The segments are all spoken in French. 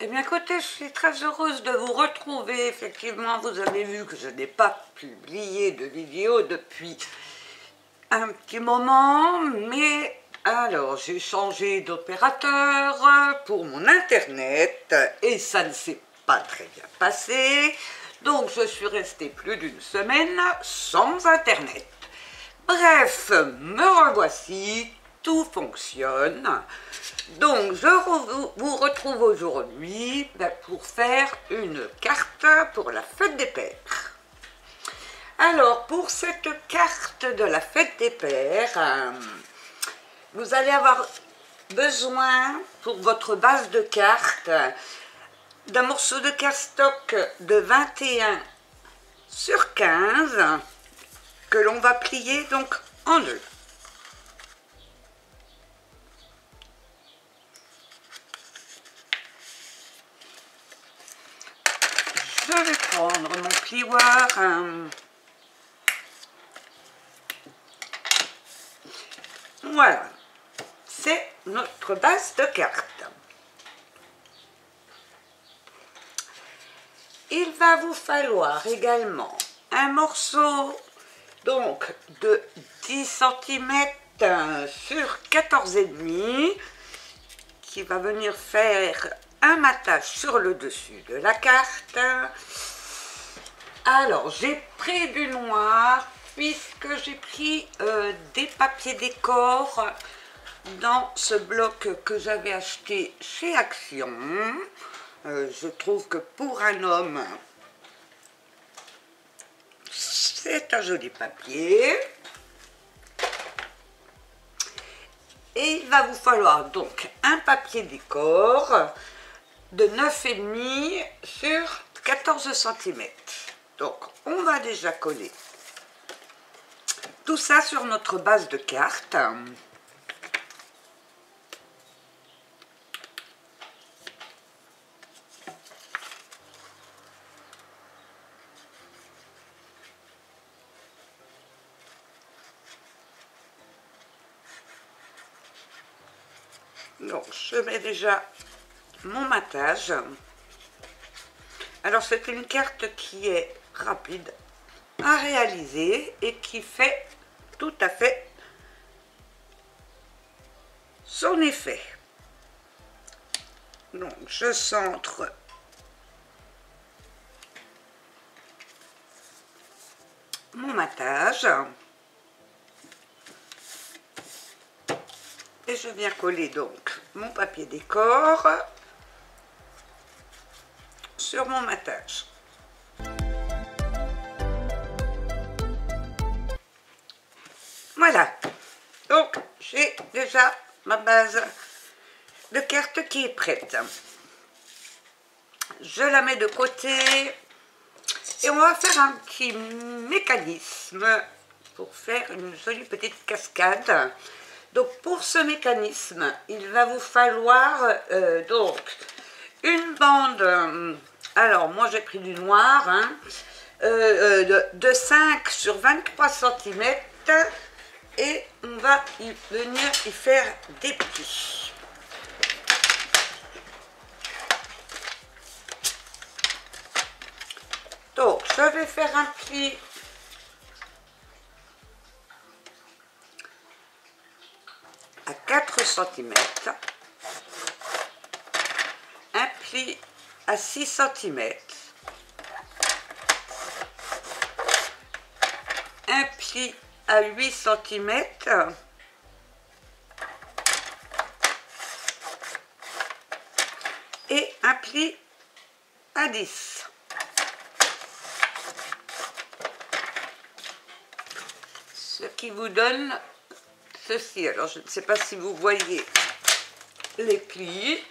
Eh bien écoutez, je suis très heureuse de vous retrouver. Effectivement, vous avez vu que je n'ai pas publié de vidéo depuis un petit moment, mais alors j'ai changé d'opérateur pour mon internet et ça ne s'est pas très bien passé. Donc je suis restée plus d'une semaine sans internet. Bref, me revoici, tout fonctionne. Donc je vous retrouve aujourd'hui pour faire une carte pour la fête des pères. Alors pour cette carte de la fête des pères, vous allez avoir besoin pour votre base de cartes d'un morceau de cardstock de 21 sur 15 que l'on va plier donc en deux. Je vais prendre mon plioir. Voilà, c'est notre base de cartes. Il va vous falloir également un morceau donc de 10 cm sur 14,5 qui va venir faire un matage sur le dessus de la carte. Alors j'ai pris du noir puisque j'ai pris des papiers décor dans ce bloc que j'avais acheté chez Action. Je trouve que pour un homme c'est un joli papier. Et il va vous falloir donc un papier décor de 9,5 sur 14 cm. Donc on va déjà coller tout ça sur notre base de cartes. Donc je mets déjà mon matage. Alors c'est une carte qui est rapide à réaliser et qui fait tout à fait son effet. Donc je centre mon matage et je viens coller donc mon papier décor sur mon matage. Voilà, donc j'ai déjà ma base de carte qui est prête. Je la mets de côté et on va faire un petit mécanisme pour faire une jolie petite cascade. Donc pour ce mécanisme, il va vous falloir donc une bande, alors moi j'ai pris du noir, de 5 sur 23 cm et on va y venir y faire des plis. Donc je vais faire un pli à 4 cm, un pli à 6 cm, un pli à 8 cm et un pli à 10. Ce qui vous donne ceci. Alors je ne sais pas si vous voyez les plis.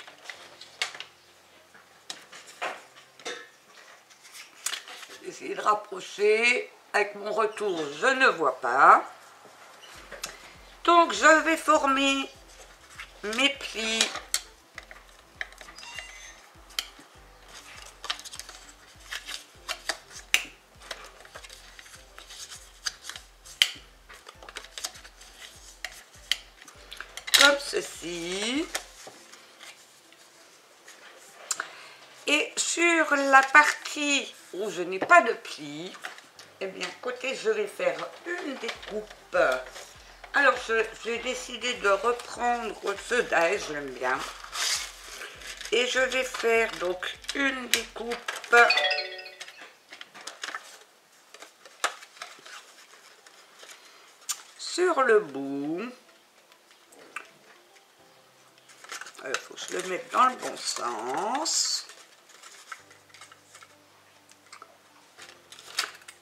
J'essaie de rapprocher. Avec mon retour, je ne vois pas. Donc je vais former mes plis comme ceci. sur la partie où je n'ai pas de pli, eh bien, côté, je vais faire une découpe. Alors, j'ai décidé de reprendre ce die, je l'aime bien. Et je vais faire donc une découpe sur le bout. Il faut que je le mette dans le bon sens.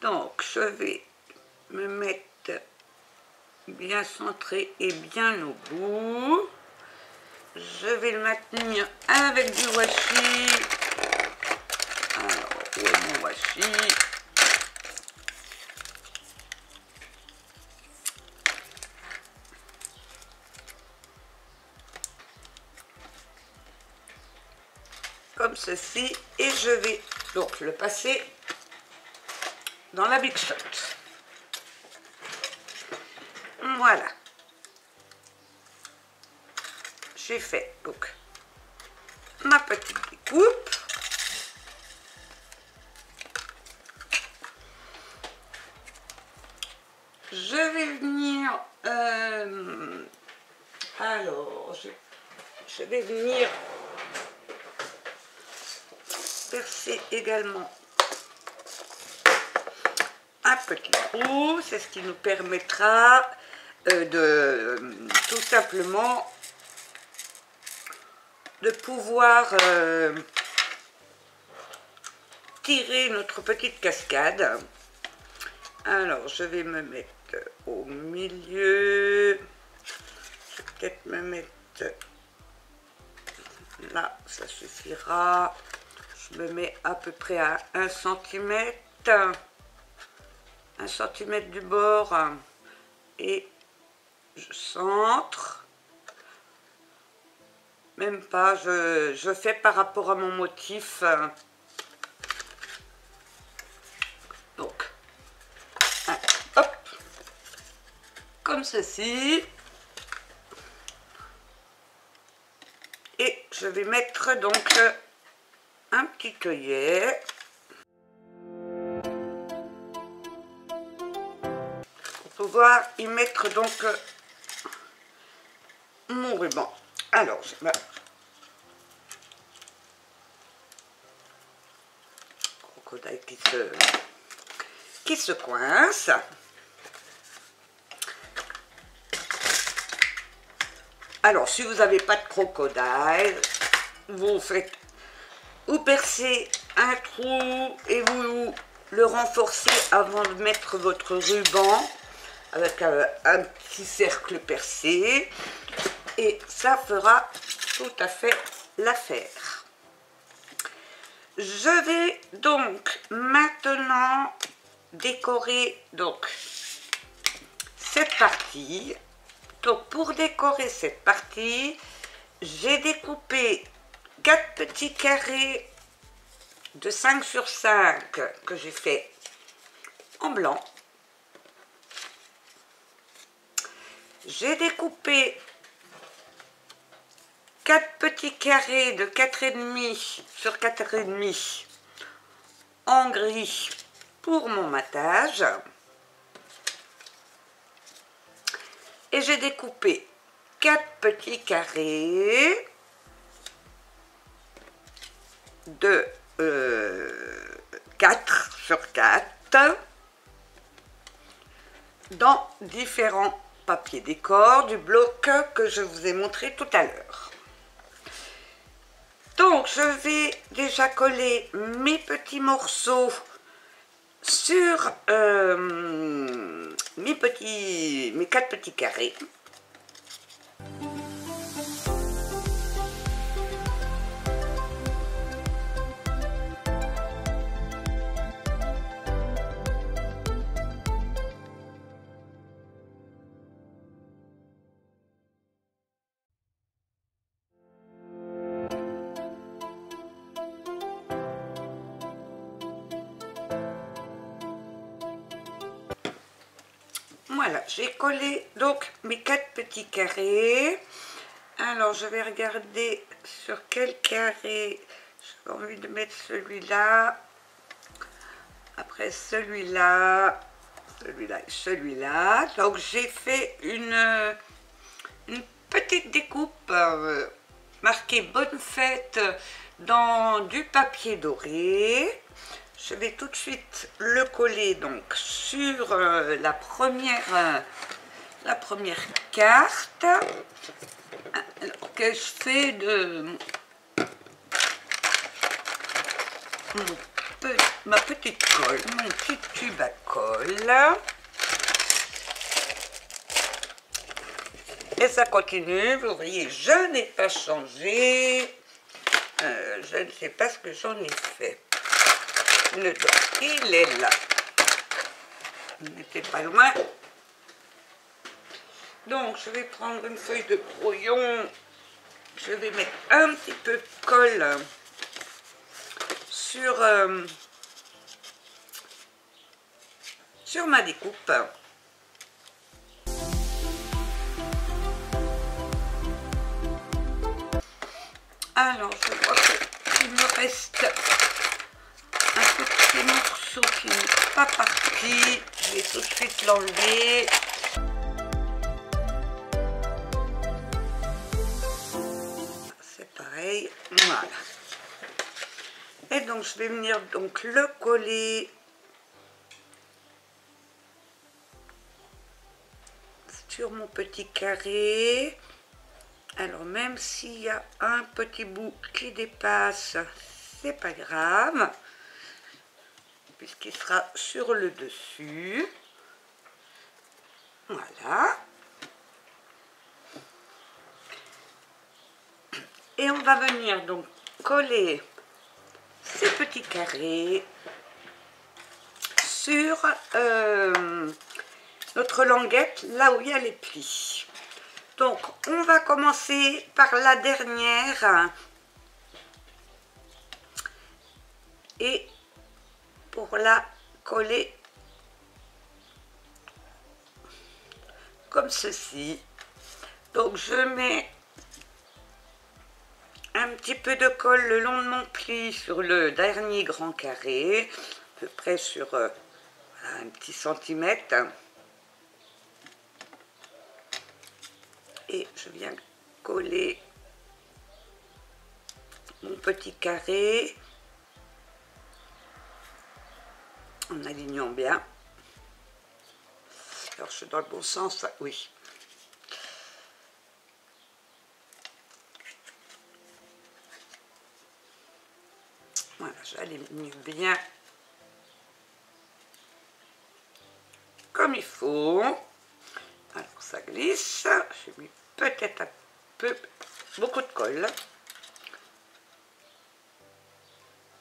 Donc, je vais me mettre bien centré et bien au bout. Je vais le maintenir avec du washi. Alors, où est mon washi? Comme ceci, et je vais donc le passer dans la Big Shot. Voilà. J'ai fait donc ma petite découpe. Je vais venir alors je vais venir percer également un petit trou, c'est ce qui nous permettra de tout simplement de pouvoir tirer notre petite cascade. Alors je vais me mettre au milieu, je vais peut-être me mettre là, ça suffira. Je me mets à peu près à 1 cm, 1 cm du bord, et je centre. Même pas, je fais par rapport à mon motif. Donc, hop, comme ceci. Et je vais mettre donc un petit œillet. Pour pouvoir y mettre donc mon ruban. Alors, crocodile qui se coince. Alors, si vous n'avez pas de crocodile, vous percez un trou et vous le renforcez avant de mettre votre ruban avec un petit cercle percé. Et ça fera tout à fait l'affaire. Je vais donc maintenant décorer donc cette partie. Donc pour décorer cette partie, j'ai découpé 4 petits carrés de 5 sur 5 que j'ai fait en blanc. J'ai découpé 4 petits carrés de 4,5 sur 4,5 en gris pour mon matage. Et j'ai découpé 4 petits carrés de 4 sur 4 dans différents papiers décor du bloc que je vous ai montré tout à l'heure. Donc je vais déjà coller mes petits morceaux sur mes 4 petits carrés. Voilà, j'ai collé donc mes 4 petits carrés. Alors je vais regarder sur quel carré j'ai envie de mettre celui-là, après celui-là, celui-là et celui-là. Donc j'ai fait une petite découpe marquée Bonne Fête dans du papier doré. Je vais tout de suite le coller donc sur la première carte. Alors que je fais de ma petite colle, mon petit tube à colle. Et ça continue, vous voyez, je n'ai pas changé. Je ne sais pas ce que j'en ai fait. Le dos, il est là. Il n'était pas loin. Donc, je vais prendre une feuille de brouillon. Je vais mettre un petit peu de colle sur ma découpe. Alors, je vois qu'il me reste un petit morceau qui n'est pas parti. Je vais tout de suite l'enlever. C'est pareil, voilà. Et donc, je vais venir donc le coller sur mon petit carré. Alors même s'il y a un petit bout qui dépasse, c'est pas grave, puisqu'il sera sur le dessus. Voilà. Et on va venir donc coller ces petits carrés sur notre languette, là où il y a les plis. Donc, on va commencer par la dernière. Et pour la coller comme ceci. Donc, je mets un petit peu de colle le long de mon pli sur le dernier grand carré, à peu près sur un petit centimètre. Et je viens coller mon petit carré en alignant bien. Alors je suis dans le bon sens, oui. Voilà, j'aligne bien comme il faut. Alors ça glisse. J'ai mis peut-être un peu, beaucoup de colle.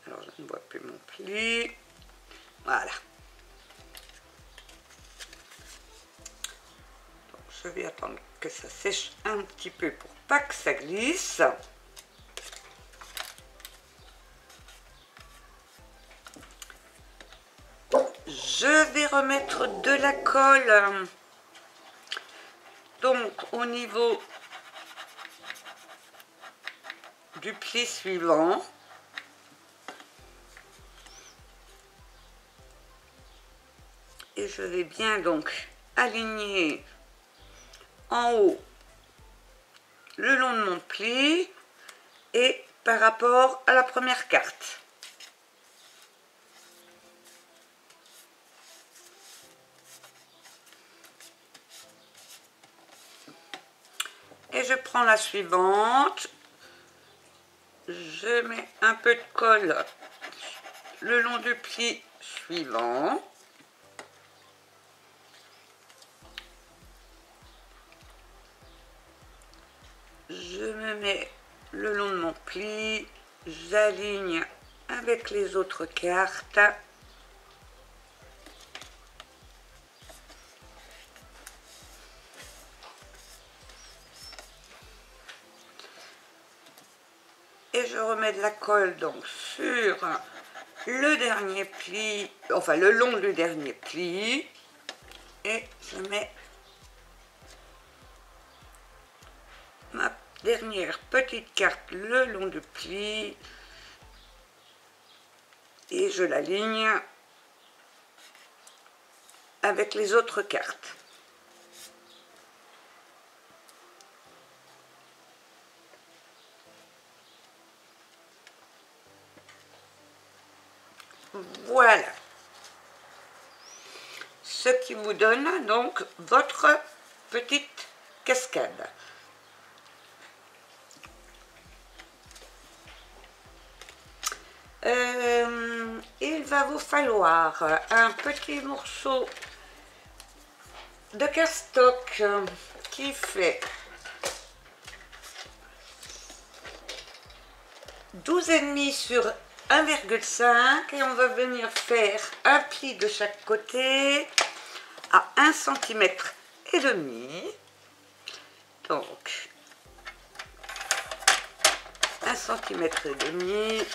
Alors je ne vois plus mon pli. Voilà. Donc, je vais attendre que ça sèche un petit peu pour pas que ça glisse. Je vais remettre de la colle donc au niveau du pli suivant. Et je vais bien donc aligner en haut le long de mon pli et par rapport à la première carte. Et je prends la suivante, je mets un peu de colle le long du pli suivant. Je me mets le long de mon pli, j'aligne avec les autres cartes. Et je remets de la colle donc sur le dernier pli, enfin le long du dernier pli. Et je mets ma dernière petite carte le long du pli. et je l'aligne avec les autres cartes. Voilà. Ce qui vous donne donc votre petite cascade. Il va vous falloir un petit morceau de cardstock qui fait 12,5 sur 1,5 et on va venir faire un pli de chaque côté à 1,5 cm. Donc 1,5 cm.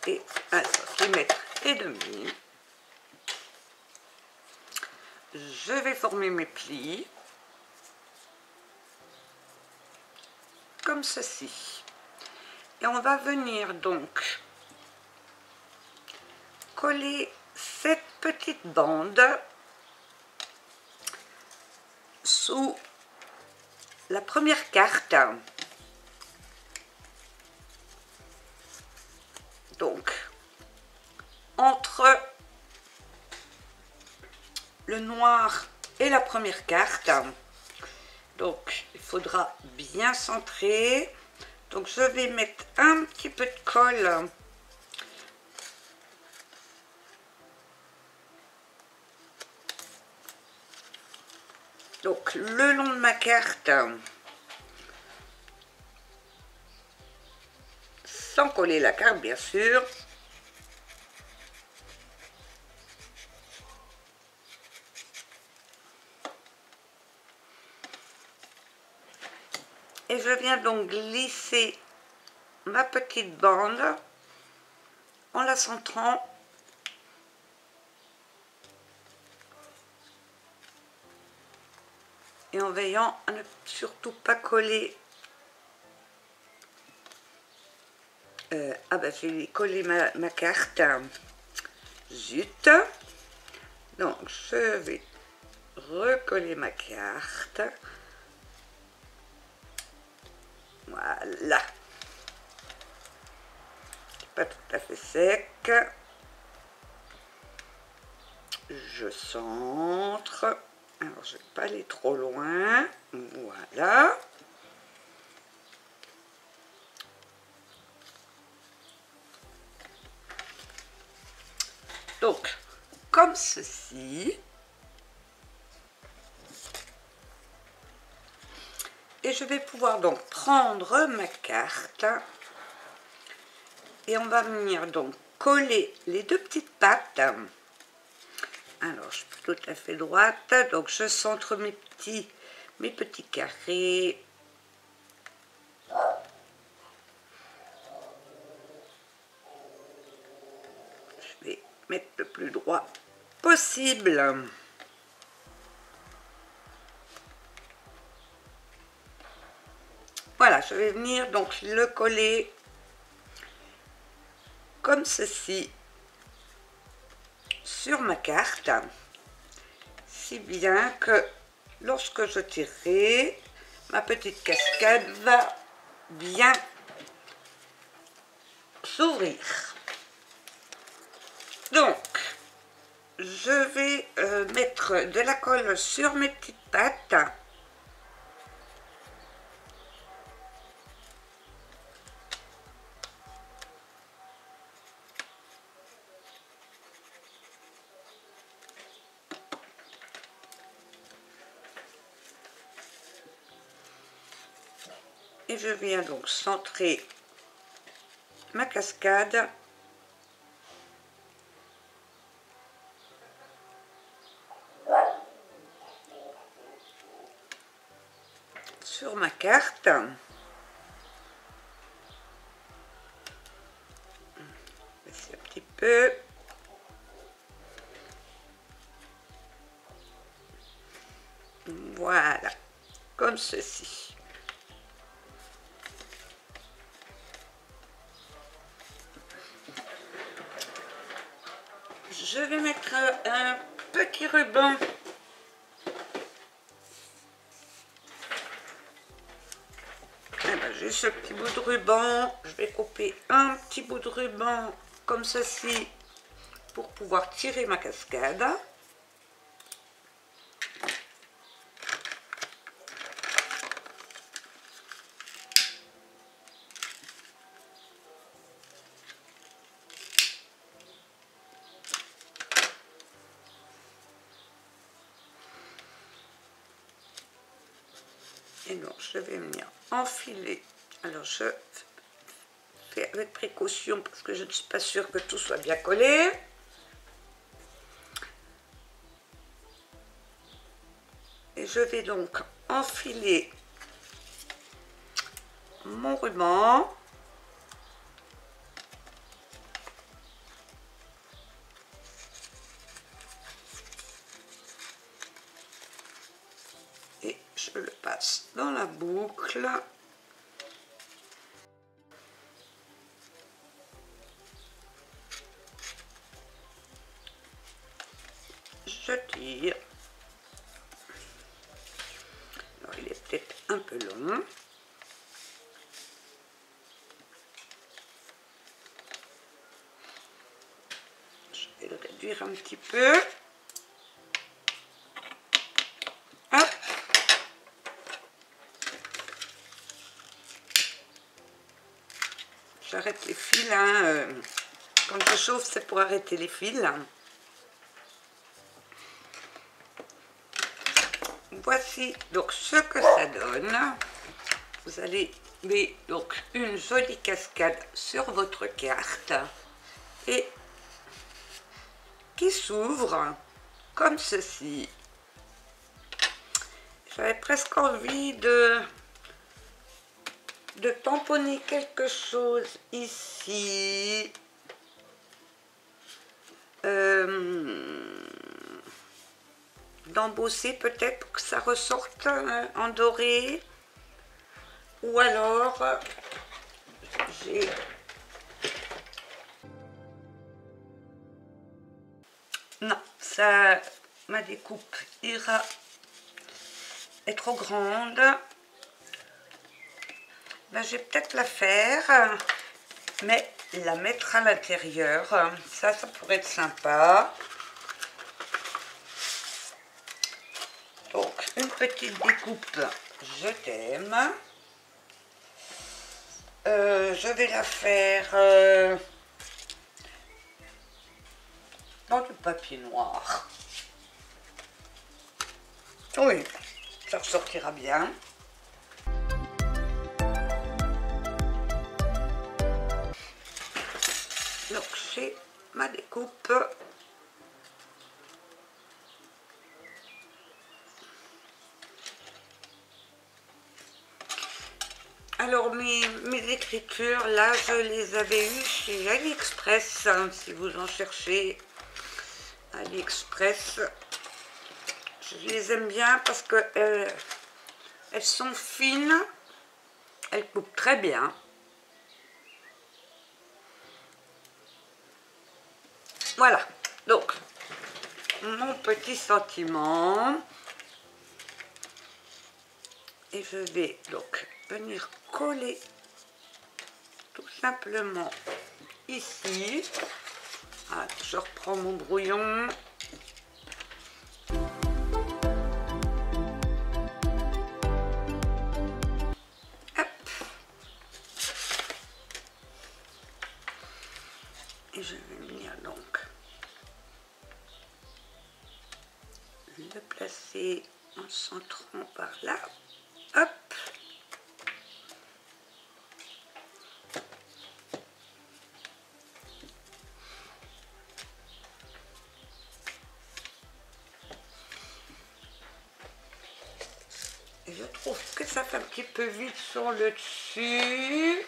Et 1,5 cm. Je vais former mes plis comme ceci. Et on va venir donc coller cette petite bande sous la première carte. Donc, entre le noir et la première carte, donc il faudra bien centrer. Donc je vais mettre un petit peu de colle donc le long de ma carte, sans coller la carte bien sûr. Et je viens donc glisser ma petite bande en la centrant et en veillant à ne surtout pas coller. Ah bah j'ai collé ma carte. Zut. Donc je vais recoller ma carte. Voilà. Pas tout à fait sec. Je centre. Alors je ne vais pas aller trop loin. Voilà. Donc, comme ceci. Et je vais pouvoir donc prendre ma carte et on va venir donc coller les deux petites pattes. Alors, je suis tout à fait droite, donc je centre mes petits carrés. Je vais mettre le plus droit possible. Voilà, je vais venir donc le coller comme ceci sur ma carte, si bien que lorsque je tirerai, ma petite cascade va bien s'ouvrir. Donc, je vais mettre de la colle sur mes petites pattes. Et je viens donc centrer ma cascade sur ma carte. Baisser un petit peu. Voilà, comme ceci. je vais mettre un petit ruban. Eh ben, j'ai ce petit bout de ruban. Je vais couper un petit bout de ruban comme ceci pour pouvoir tirer ma cascade. Et donc je vais venir enfiler. Alors je fais avec précaution parce que je ne suis pas sûre que tout soit bien collé. Et je vais donc enfiler mon ruban. Et je le passe dans la boucle. Je tire. Alors il est peut-être un peu long. Je vais le réduire un petit peu. Hop. J'arrête les fils. Hein. Quand je chauffe, c'est pour arrêter les fils. Voici donc ce que ça donne. Vous allez mettre donc une jolie cascade sur votre carte et qui s'ouvre comme ceci. J'avais presque envie de tamponner quelque chose ici. D'embosser peut-être pour que ça ressorte en doré. Ou alors j'ai non, ça, ma découpe est trop grande. Ben, je vais peut-être la faire, mais la mettre à l'intérieur. Ça pourrait être sympa. Donc, une petite découpe, je t'aime. Je vais la faire dans du papier noir. Oui, ça ressortira bien. Donc, j'ai ma découpe. Alors mes écritures, là, je les avais eues chez AliExpress, hein, si vous en cherchez. AliExpress, je les aime bien parce que elles sont fines, elles coupent très bien. Voilà, donc, mon petit sentiment. Et je vais donc venir coller tout simplement ici. Ah, je reprends mon brouillon. Hop. Et je vais venir donc le placer en centrant par là. Hop. Et je trouve que ça fait un petit peu vite sur le dessus.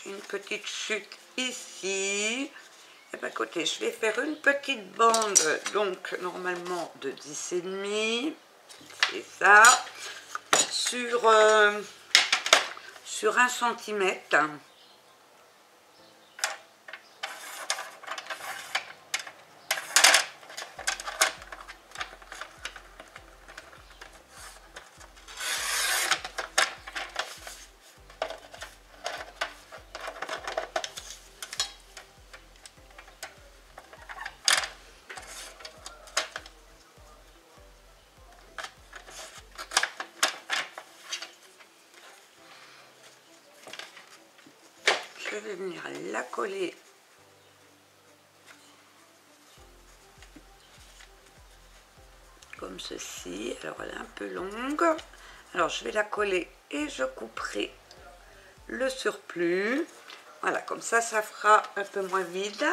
J'ai une petite chute ici. Et à côté, je vais faire une petite bande, donc normalement de 10,5. C'est ça. Sur 1 cm. je vais venir la coller comme ceci. Alors elle est un peu longue, alors je vais la coller et je couperai le surplus. Voilà, comme ça fera un peu moins vide.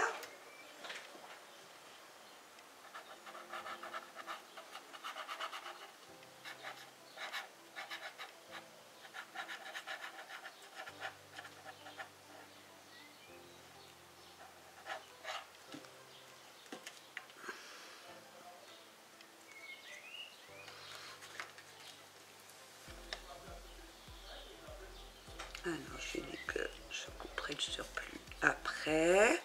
Ah non, j'ai dit que je couperai le surplus après.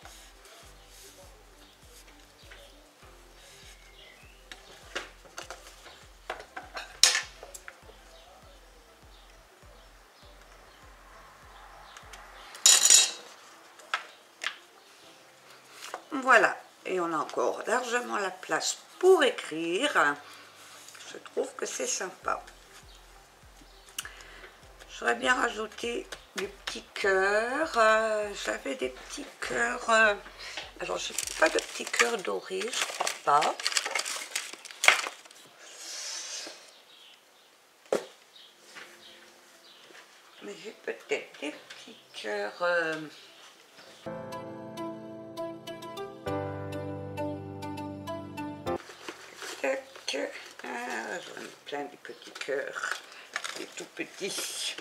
Voilà, et on a encore largement la place pour écrire. Je trouve que c'est sympa. J'aurais bien rajouté des petits cœurs. J'avais des petits cœurs. Alors, j'ai pas de petits cœurs dorés, je crois pas. Mais j'ai peut-être des petits cœurs. Tac. Ah, j'en ai plein des petits cœurs. Des tout petits.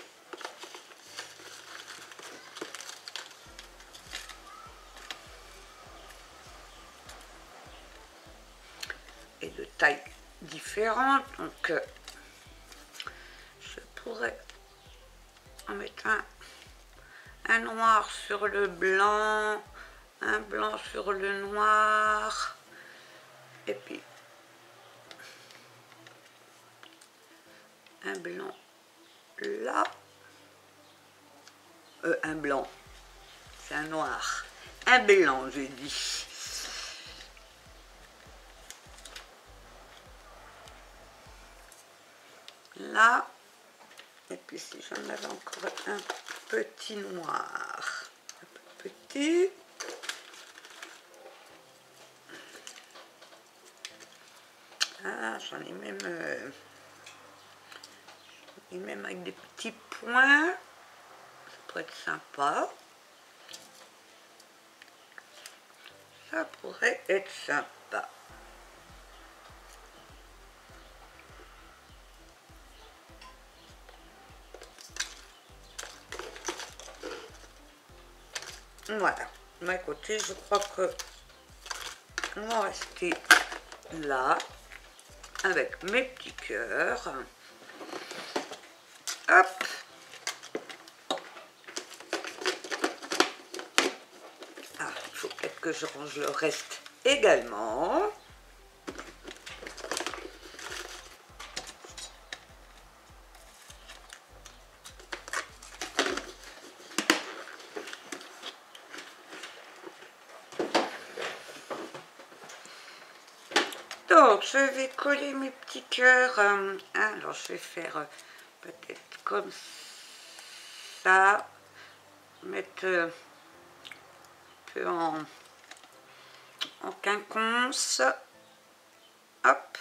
Et de tailles différentes, donc je pourrais en mettre un noir sur le blanc, un blanc sur le noir, et puis un blanc là, un blanc, c'est un noir, un blanc j'ai dit. Là, et puis si j'en avais encore un petit noir, un peu petit. Ah, j'en ai même avec des petits points, ça pourrait être sympa. Ça pourrait être sympa. Voilà. Mais écoutez, je crois que on va rester là avec mes petits cœurs. Hop. Ah, il faut peut-être que je range le reste également. Donc, je vais coller mes petits cœurs. Alors, je vais faire peut-être comme ça. Mettre un peu en quinconce. Hop.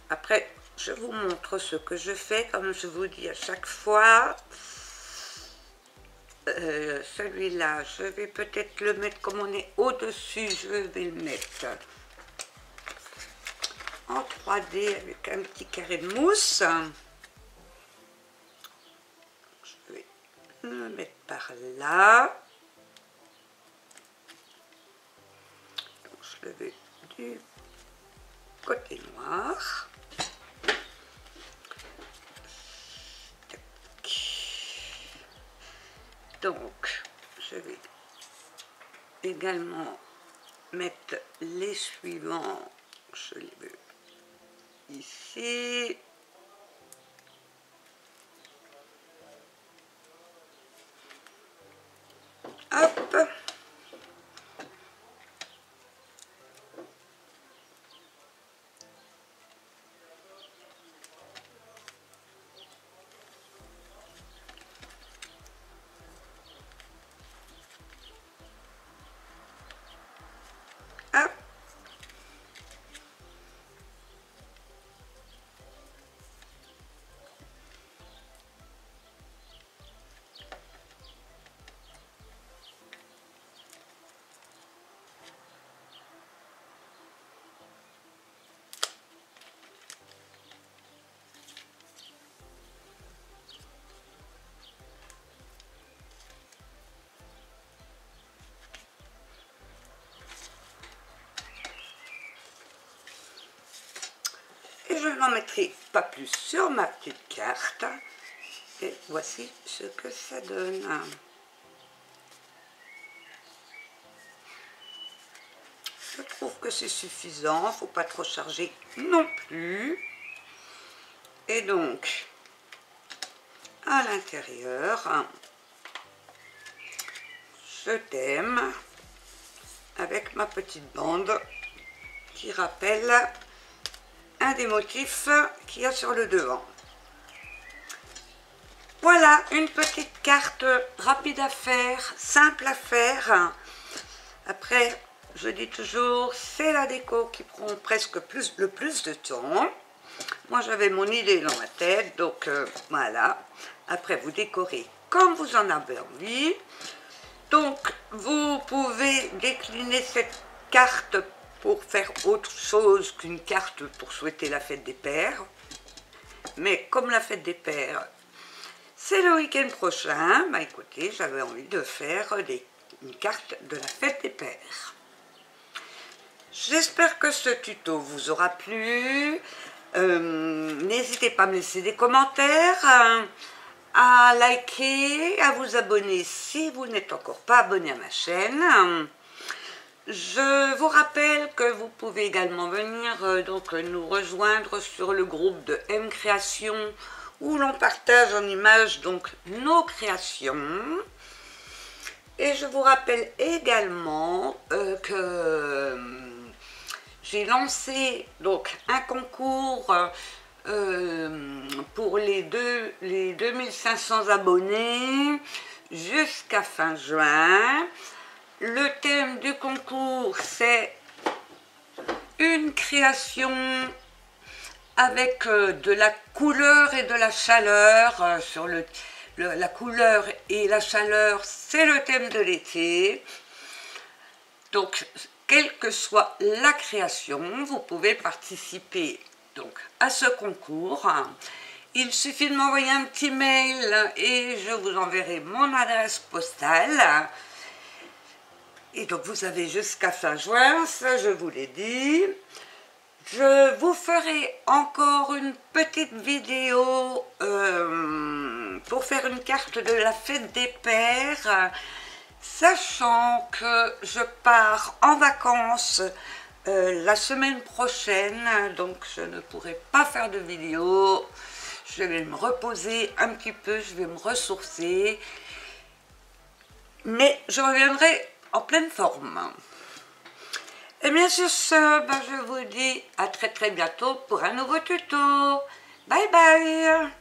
Après, je vous montre ce que je fais, comme je vous dis à chaque fois. Celui-là, je vais peut-être le mettre comme on est au-dessus, je vais le mettre en 3D avec un petit carré de mousse. Je vais le mettre par là. Donc, je le vais du côté noir. Donc, je vais également mettre les suivants. Je les veux ici. Hop. n'en mettrai pas plus sur ma petite carte. Et voici ce que ça donne. Je trouve que c'est suffisant, il ne faut pas trop charger non plus. Et donc, à l'intérieur, je t'aime avec ma petite bande qui rappelle un des motifs qu'il y a sur le devant. Voilà, une petite carte rapide à faire, simple à faire. Après, je dis toujours, c'est la déco qui prend presque le plus de temps. Moi, j'avais mon idée dans ma tête, donc voilà. Après, vous décorez comme vous en avez envie. Donc, vous pouvez décliner cette carte pour faire autre chose qu'une carte pour souhaiter la fête des pères. Mais comme la fête des pères, c'est le week-end prochain, bah écoutez, j'avais envie de faire une carte de la fête des pères. J'espère que ce tuto vous aura plu. N'hésitez pas à me laisser des commentaires, à liker, à vous abonner si vous n'êtes encore pas abonné à ma chaîne. Je vous rappelle que vous pouvez également venir donc nous rejoindre sur le groupe de M Création où l'on partage en images donc nos créations. Et je vous rappelle également que j'ai lancé donc un concours pour les 2500 abonnés jusqu'à fin juin. Le thème du concours, c'est une création avec de la couleur et de la chaleur. Sur la couleur et la chaleur, c'est le thème de l'été. Donc, quelle que soit la création, vous pouvez participer donc à ce concours. Il suffit de m'envoyer un petit mail et je vous enverrai mon adresse postale. Et donc vous avez jusqu'à fin juin, ça je vous l'ai dit. Je vous ferai encore une petite vidéo pour faire une carte de la fête des pères, sachant que je pars en vacances la semaine prochaine, donc je ne pourrai pas faire de vidéo. Je vais me reposer un petit peu, je vais me ressourcer, mais je reviendrai en pleine forme. Et bien sur ce, je vous dis à très bientôt pour un nouveau tuto. Bye bye.